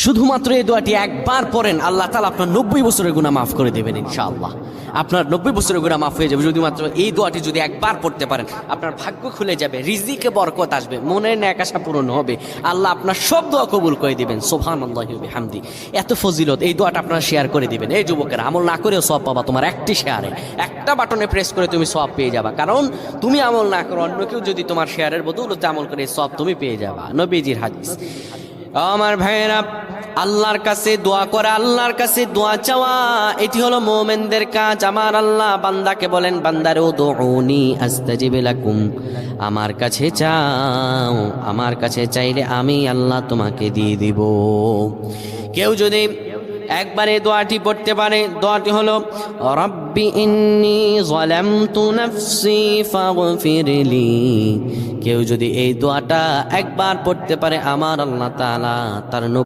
শুধুমাত্র এই দোয়াটি একবার পড়েন, আল্লাহ তাআলা আপনার 90 বছরের গুনাহ মাফ করে দেবেন ইনশাআল্লাহ। আপনার 90 বছরের গুনাহ মাফ হয়ে যাবে শুধুমাত্র এই দোয়াটি যদি একবার পড়তে পারেন। আপনার ভাগ্য খুলে যাবে, রিজিকে বরকত আসবে, মনের ন্যাক আশা পূরণ হবে, আল্লাহ আপনার সব দোয়া কবুল করে দিবেন। সুবহানাল্লাহি ওয়া বিহামদি। এত ফজিলত, এই দোয়াটা আপনারা শেয়ার করে দিবেন। এই যুবকেরা, আমল না করেও সওয়াব পাবা। তোমার একটি শেয়ারে, একটা বাটনে প্রেস করে তুমি সওয়াব পেয়ে যাবা। কারণ তুমি আমল না করো, অন্য কেউ যদি তোমার শেয়ারের বদৌলতে আমল করে, সওয়াব তুমি পেয়ে যাবা। নবীজির হাদিস। আমার ভাইয়েরা, আল্লাহর কাছে দোয়া করা, আল্লাহর কাছে দোয়া চাওয়া, এটি হলো মুমিনদের কাজ। আমার আল্লাহ বান্দাকে বলেন, বান্দারে উদউনি আস্তাজিব লাকুম, আমার কাছে চাও, আমার কাছে চাইলে আমি আল্লাহ তোমাকে দিয়ে দিব। কেউ যদি একবারে দোয়াটি পড়তে পারে, দোয়াটি হলো রব্বি ইন্নী যালামতু নাফসি ফাগফিরলি। কেউ যদি এই দোয়াটা একবার পড়তে পারে, আমার আল্লাহ তাআলা তার